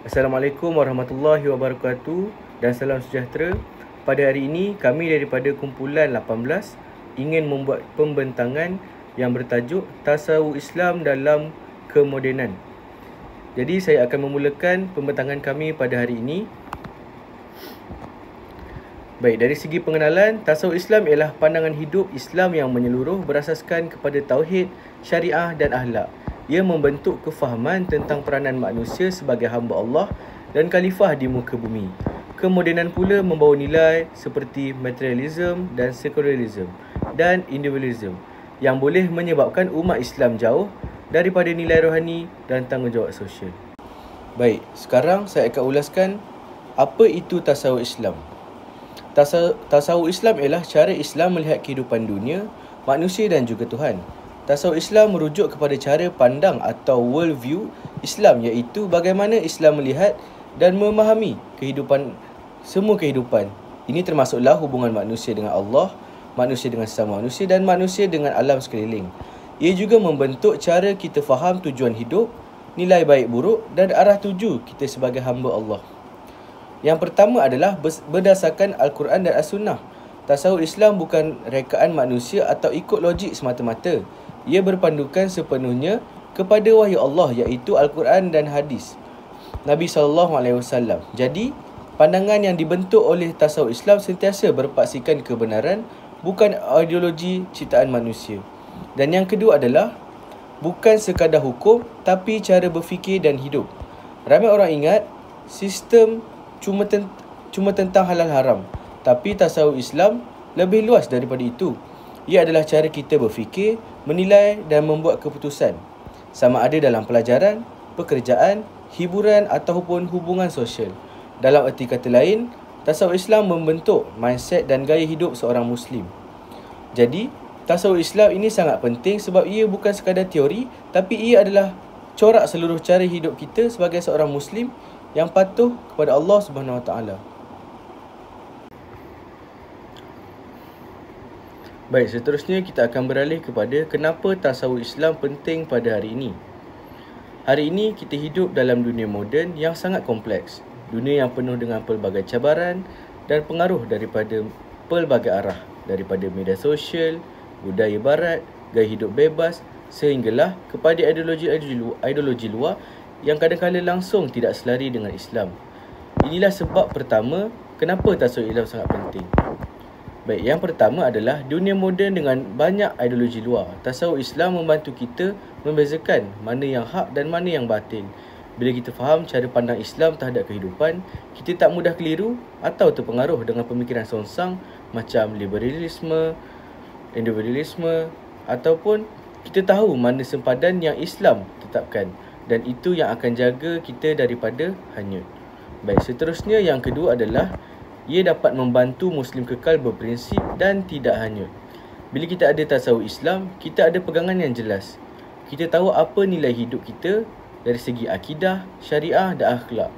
Assalamualaikum warahmatullahi wabarakatuh dan salam sejahtera. Pada hari ini kami daripada kumpulan 18 ingin membuat pembentangan yang bertajuk Tasawuf Islam dalam Kemodenan. Jadi saya akan memulakan pembentangan kami pada hari ini. Baik, dari segi pengenalan, tasawuf Islam ialah pandangan hidup Islam yang menyeluruh berasaskan kepada tauhid, syariah dan akhlak. Ia membentuk kefahaman tentang peranan manusia sebagai hamba Allah dan khalifah di muka bumi. Kemodenan pula membawa nilai seperti materialism dan sekularism dan individualism yang boleh menyebabkan umat Islam jauh daripada nilai rohani dan tanggungjawab sosial. Baik, sekarang saya akan ulaskan apa itu tasawuf Islam. Tasawuf Islam ialah cara Islam melihat kehidupan dunia, manusia dan juga Tuhan. Tasawuf Islam merujuk kepada cara pandang atau world view Islam, iaitu bagaimana Islam melihat dan memahami semua kehidupan. Ini termasuklah hubungan manusia dengan Allah, manusia dengan sesama manusia dan manusia dengan alam sekeliling. Ia juga membentuk cara kita faham tujuan hidup, nilai baik buruk dan arah tuju kita sebagai hamba Allah. Yang pertama adalah berdasarkan Al-Quran dan As-Sunnah. Tasawuf Islam bukan rekaan manusia atau ikut logik semata-mata. Ia berpandukan sepenuhnya kepada wahyu Allah, iaitu Al-Quran dan hadis Nabi SAW. Jadi, pandangan yang dibentuk oleh tasawuf Islam sentiasa berpaksikan kebenaran, bukan ideologi ciptaan manusia. Dan yang kedua adalah bukan sekadar hukum, tapi cara berfikir dan hidup. Ramai orang ingat sistem cuma tentang halal haram, tapi tasawuf Islam lebih luas daripada itu. Ia adalah cara kita berfikir, menilai dan membuat keputusan, sama ada dalam pelajaran, pekerjaan, hiburan ataupun hubungan sosial. Dalam erti kata lain, tasawuf Islam membentuk mindset dan gaya hidup seorang Muslim. Jadi, tasawuf Islam ini sangat penting sebab ia bukan sekadar teori, tapi ia adalah corak seluruh cara hidup kita sebagai seorang Muslim yang patuh kepada Allah Subhanahu Wa Taala. Baik, seterusnya kita akan beralih kepada kenapa tasawuf Islam penting pada hari ini. Hari ini kita hidup dalam dunia moden yang sangat kompleks. Dunia yang penuh dengan pelbagai cabaran dan pengaruh daripada pelbagai arah. Daripada media sosial, budaya barat, gaya hidup bebas, sehinggalah kepada ideologi luar yang kadang-kadang langsung tidak selari dengan Islam. Inilah sebab pertama kenapa tasawuf Islam sangat penting. Baik, yang pertama adalah dunia moden dengan banyak ideologi luar. Tasawuf Islam membantu kita membezakan mana yang hak dan mana yang batil. Bila kita faham cara pandang Islam terhadap kehidupan, kita tak mudah keliru atau terpengaruh dengan pemikiran songsang macam liberalisme, individualisme, ataupun kita tahu mana sempadan yang Islam tetapkan, dan itu yang akan jaga kita daripada hanyut. Baik, seterusnya yang kedua adalah ia dapat membantu Muslim kekal berprinsip dan tidak hanyut. Bila kita ada tasawuf Islam, kita ada pegangan yang jelas. Kita tahu apa nilai hidup kita dari segi akidah, syariah dan akhlak.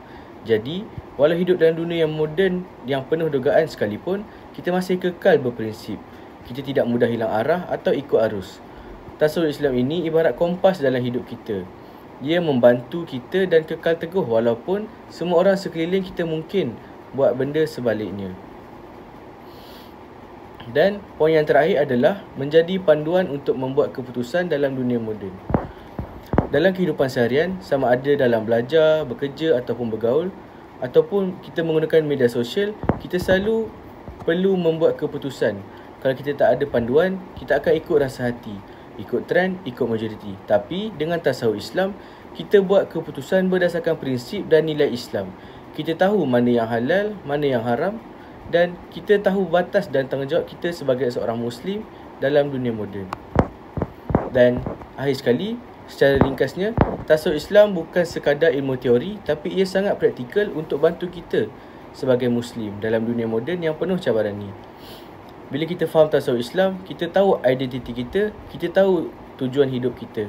Jadi, walau hidup dalam dunia yang moden yang penuh dugaan sekalipun, kita masih kekal berprinsip. Kita tidak mudah hilang arah atau ikut arus. Tasawuf Islam ini ibarat kompas dalam hidup kita. Dia membantu kita dan kekal teguh walaupun semua orang sekeliling kita mungkin buat benda sebaliknya. Dan poin yang terakhir adalah menjadi panduan untuk membuat keputusan dalam dunia moden. Dalam kehidupan seharian, sama ada dalam belajar, bekerja ataupun bergaul, ataupun kita menggunakan media sosial, kita selalu perlu membuat keputusan. Kalau kita tak ada panduan, kita akan ikut rasa hati, ikut trend, ikut majoriti. Tapi dengan tasawuf Islam, kita buat keputusan berdasarkan prinsip dan nilai Islam. Kita tahu mana yang halal, mana yang haram, dan kita tahu batas dan tanggungjawab kita sebagai seorang Muslim dalam dunia moden. Dan akhir sekali, secara ringkasnya, tasawuf Islam bukan sekadar ilmu teori, tapi ia sangat praktikal untuk bantu kita sebagai Muslim dalam dunia moden yang penuh cabaran ni. Bila kita faham tasawuf Islam, kita tahu identiti kita, kita tahu tujuan hidup kita,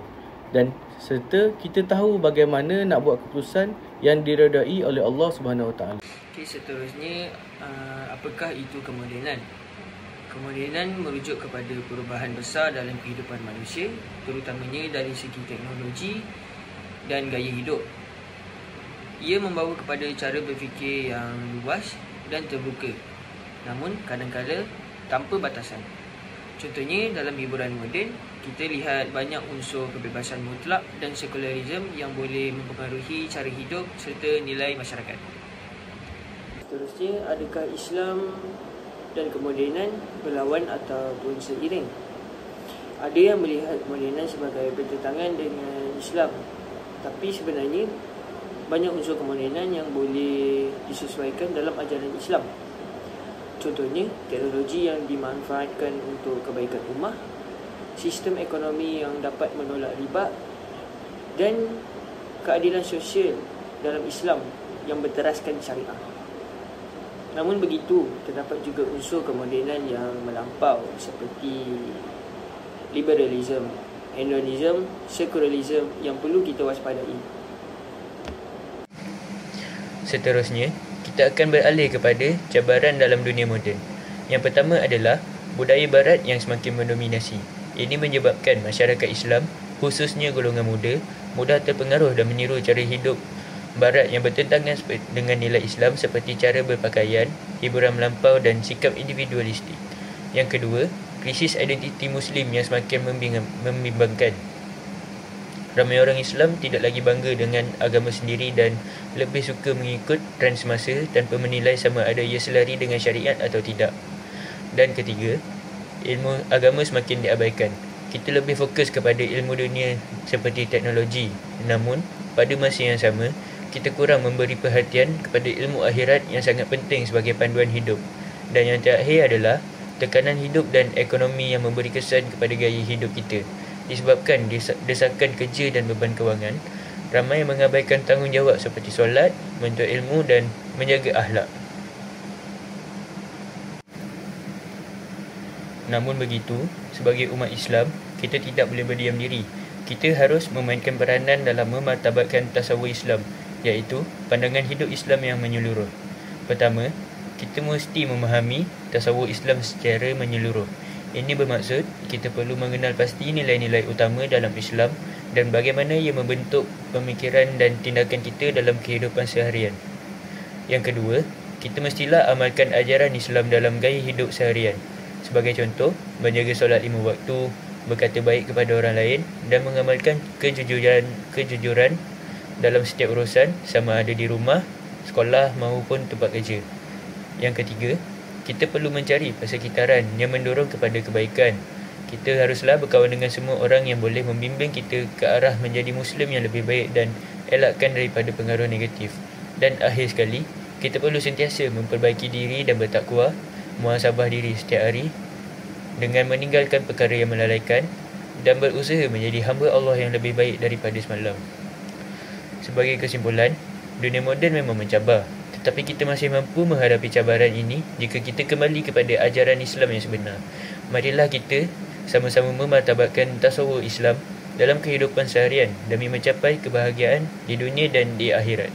dan serta kita tahu bagaimana nak buat keputusan yang diredai oleh Allah Subhanahu Wa Taala. Okey, seterusnya apakah itu kemodenan? Kemodenan merujuk kepada perubahan besar dalam kehidupan manusia, terutamanya dari segi teknologi dan gaya hidup. Ia membawa kepada cara berfikir yang luas dan terbuka, namun kadang-kala tanpa batasan. Contohnya, dalam hiburan moden, kita lihat banyak unsur kebebasan mutlak dan sekularisme yang boleh mempengaruhi cara hidup serta nilai masyarakat. Seterusnya, adakah Islam dan kemodenan berlawan ataupun seiring? Ada yang melihat kemodenan sebagai bertentangan dengan Islam, tapi sebenarnya banyak unsur kemodenan yang boleh disesuaikan dalam ajaran Islam. Contohnya, teknologi yang dimanfaatkan untuk kebaikan ummah, sistem ekonomi yang dapat menolak riba, dan keadilan sosial dalam Islam yang berteraskan syariah. Namun begitu, terdapat juga unsur kemodenan yang melampau seperti liberalisme, hedonisme, sekularisme yang perlu kita waspadai. Seterusnya, kita akan beralih kepada cabaran dalam dunia moden. Yang pertama adalah budaya barat yang semakin mendominasi. Ini menyebabkan masyarakat Islam, khususnya golongan muda, mudah terpengaruh dan meniru cara hidup barat yang bertentangan dengan nilai Islam seperti cara berpakaian, hiburan melampau dan sikap individualistik. Yang kedua, krisis identiti Muslim yang semakin membimbangkan. Ramai orang Islam tidak lagi bangga dengan agama sendiri dan lebih suka mengikut trend semasa tanpa menilai sama ada ia selari dengan syariat atau tidak. Dan ketiga, ilmu agama semakin diabaikan. Kita lebih fokus kepada ilmu dunia seperti teknologi. Namun, pada masa yang sama, kita kurang memberi perhatian kepada ilmu akhirat yang sangat penting sebagai panduan hidup. Dan yang terakhir adalah tekanan hidup dan ekonomi yang memberi kesan kepada gaya hidup kita. Disebabkan desakan kerja dan beban kewangan, ramai yang mengabaikan tanggungjawab seperti solat, menuntut ilmu dan menjaga akhlak. Namun begitu, sebagai umat Islam, kita tidak boleh berdiam diri. Kita harus memainkan peranan dalam memartabatkan tasawuf Islam, iaitu pandangan hidup Islam yang menyeluruh. Pertama, kita mesti memahami tasawuf Islam secara menyeluruh. Ini bermaksud kita perlu mengenal pasti nilai-nilai utama dalam Islam dan bagaimana ia membentuk pemikiran dan tindakan kita dalam kehidupan seharian. Yang kedua, kita mestilah amalkan ajaran Islam dalam gaya hidup seharian. Sebagai contoh, menjaga solat 5 waktu, berkata baik kepada orang lain dan mengamalkan kejujuran dalam setiap urusan sama ada di rumah, sekolah maupun tempat kerja. Yang ketiga, kita perlu mencari persekitaran yang mendorong kepada kebaikan. Kita haruslah berkawan dengan semua orang yang boleh membimbing kita ke arah menjadi Muslim yang lebih baik dan elakkan daripada pengaruh negatif. Dan akhir sekali, kita perlu sentiasa memperbaiki diri dan bertakwa, muhasabah diri setiap hari dengan meninggalkan perkara yang melalaikan dan berusaha menjadi hamba Allah yang lebih baik daripada semalam. Sebagai kesimpulan, dunia moden memang mencabar, tetapi kita masih mampu menghadapi cabaran ini jika kita kembali kepada ajaran Islam yang sebenar. Marilah kita sama-sama memartabatkan tasawuf Islam dalam kehidupan seharian demi mencapai kebahagiaan di dunia dan di akhirat.